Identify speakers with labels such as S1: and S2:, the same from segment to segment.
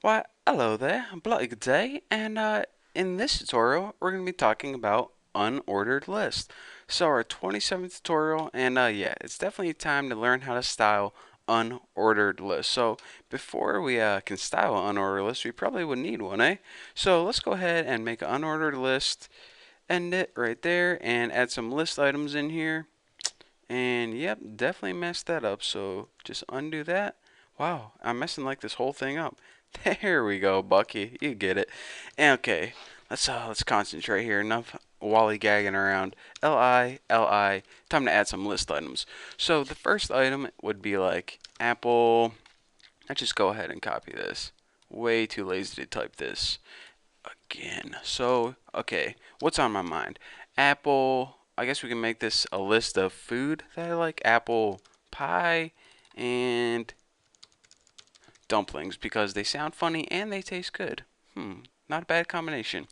S1: Why, hello there, bloody good day, and in this tutorial, we're going to be talking about unordered lists. So our 27th tutorial, and yeah, it's definitely time to learn how to style unordered lists. So before we can style an unordered list, we probably would need one, eh? So let's go ahead and make an unordered list, end it right there, and add some list items in here. And yep, definitely messed that up. So just undo that. Wow, I'm messing like this whole thing up. There we go, Bucky. You get it. And okay, let's concentrate here. Enough Wally gagging around. Li. Time to add some list items. So the first item would be like Apple. Let's just go ahead and copy this. Way too lazy to type this again. So, okay, what's on my mind? Apple. I guess we can make this a list of food that I like. Apple pie and dumplings because they sound funny and they taste good. Not a bad combination.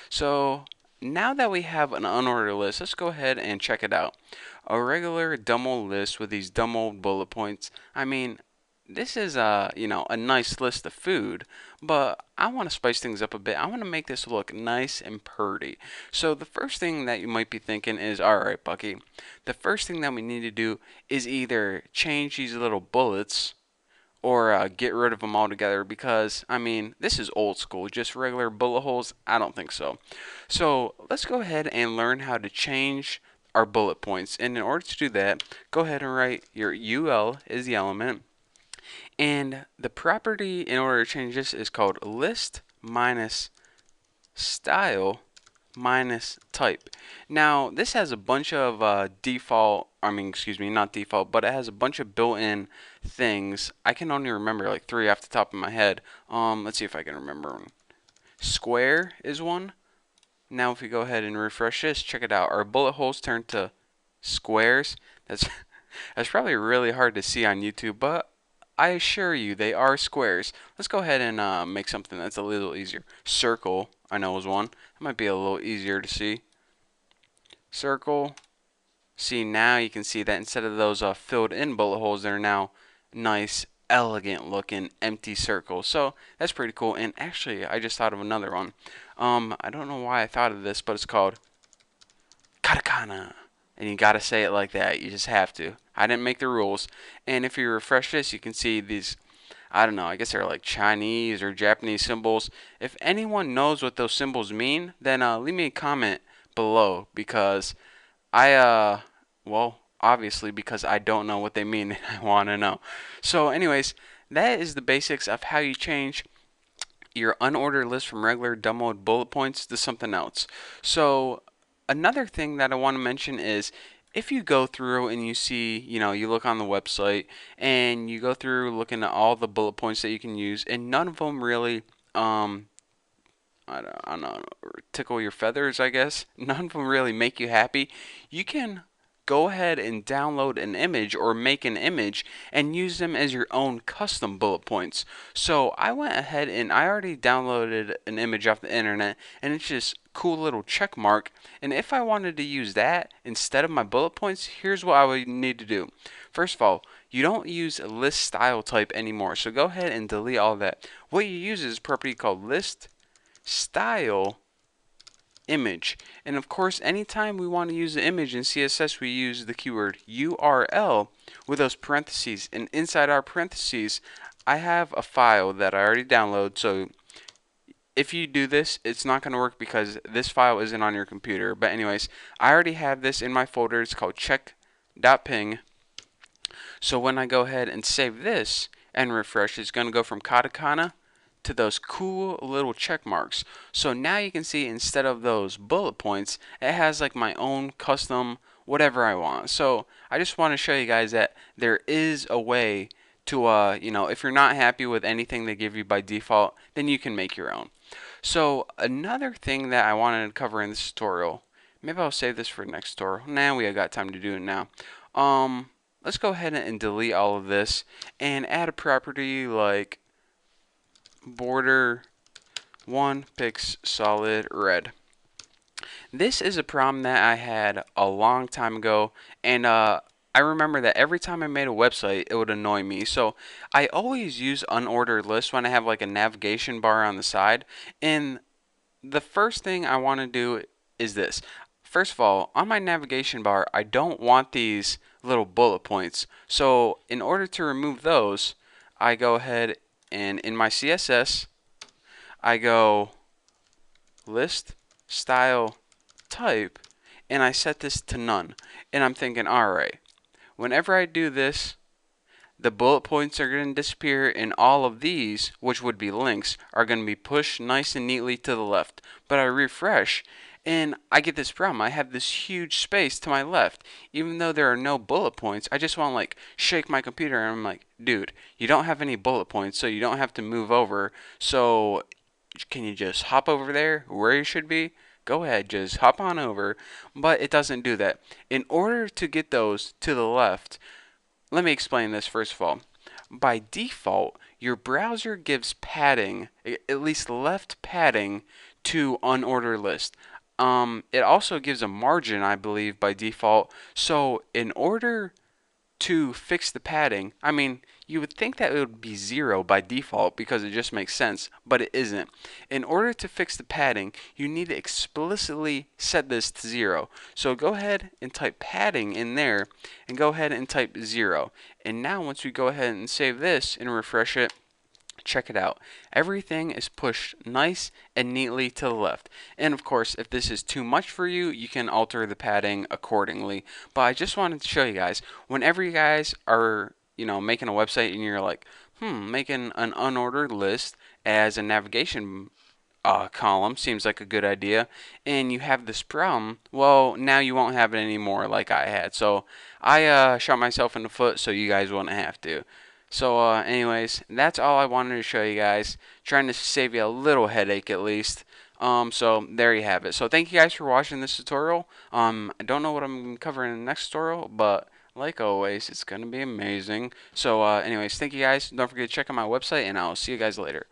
S1: So, now that we have an unordered list, let's go ahead and check it out. A regular dumb old list with these dumb old bullet points. I mean, this is a nice list of food, but I want to spice things up a bit. I want to make this look nice and pretty. So the first thing that you might be thinking is, all right, Bucky, the first thing that we need to do is either change these little bullets or get rid of them altogether because, I mean, this is old school. Just regular bullet holes? I don't think so. So let's go ahead and learn how to change our bullet points. And in order to do that, go ahead and write your UL is the element. And the property in order to change this is called list minus style minus type. Now, this has a bunch of excuse me, not default, but it has a bunch of built-in things. I can only remember like three off the top of my head. Let's see if I can remember one. Square is one. Now, if we go ahead and refresh this, check it out. Our bullet holes turn to squares. That's that's probably really hard to see on YouTube, but I assure you they are squares. Let's go ahead and make something that's a little easier. Circle, I know is one. That might be a little easier to see. Circle. See, now you can see that instead of those filled in bullet holes, they're now nice, elegant looking empty circles. So that's pretty cool. And actually, I just thought of another one. I don't know why I thought of this, but it's called katakana. And you gotta say it like that. You just have to. I didn't make the rules. And if you refresh this, you can see these, I don't know, I guess they're like Chinese or Japanese symbols. If anyone knows what those symbols mean, then leave me a comment below because well, obviously because I don't know what they mean and I want to know. So, anyways, that is the basics of how you change your unordered list from regular dumb old bullet points to something else. So, another thing that I want to mention is if you go through and you see, you look on the website and you go through looking at all the bullet points that you can use, and none of them really, I don't know, tickle your feathers, I guess. None of them really make you happy. You can go ahead and download an image or make an image and use them as your own custom bullet points. So I went ahead and I already downloaded an image off the internet and it's just cool little check mark. And if I wanted to use that instead of my bullet points, here's what I would need to do. First of all, you don't use list style type anymore. So go ahead and delete all that. What you use is a property called list style image. And of course, anytime we want to use the image in CSS, we use the keyword URL with those parentheses. And inside our parentheses, I have a file that I already downloaded. So if you do this, it's not going to work because this file isn't on your computer. But anyways, I already have this in my folder. It's called check.png. So when I go ahead and save this and refresh, it's going to go from katakana to those cool little check marks. So now you can see instead of those bullet points, it has like my own custom whatever I want. So I just want to show you guys that there is a way to, if you're not happy with anything they give you by default, then you can make your own. So another thing that I wanted to cover in this tutorial, maybe I'll save this for next tutorial. Now we got time to do it now. Let's go ahead and delete all of this and add a property like border 1 pix solid red. This is a problem that I had a long time ago, and I remember that every time I made a website, it would annoy me. So I always use unordered lists when I have like a navigation bar on the side. And the first thing I want to do is this. First of all, on my navigation bar, I don't want these little bullet points. So in order to remove those, I go ahead and in my CSS, I go list style type and I set this to none. And I'm thinking, alright, whenever I do this, the bullet points are going to disappear and all of these, which would be links, are going to be pushed nice and neatly to the left. But I refresh and I get this problem. I have this huge space to my left. Even though there are no bullet points, I just want to like shake my computer and I'm like, dude, you don't have any bullet points, so you don't have to move over. So can you just hop over there where you should be? Go ahead, just hop on over. But it doesn't do that. In order to get those to the left, let me explain this first of all. By default, your browser gives padding, at least left padding, to unordered list. It also gives a margin, I believe, by default. So in order to fix the padding, I mean, you would think that it would be 0 by default because it just makes sense, but it isn't. In order to fix the padding, you need to explicitly set this to 0. So go ahead and type padding in there and go ahead and type 0. And now once we go ahead and save this and refresh it, check it out. Everything is pushed nice and neatly to the left. And of course, if this is too much for you, you can alter the padding accordingly. But I just wanted to show you guys, whenever you guys are, making a website and you're like, making an unordered list as a navigation column seems like a good idea, and you have this problem, well, now you won't have it anymore like I had. So I shot myself in the foot so you guys wouldn't have to. So anyways, that's all I wanted to show you guys. Trying to save you a little headache at least. So there you have it. So thank you guys for watching this tutorial. I don't know what I'm covering in the next tutorial, but like always, it's going to be amazing. So anyways, thank you guys. Don't forget to check out my website, and I'll see you guys later.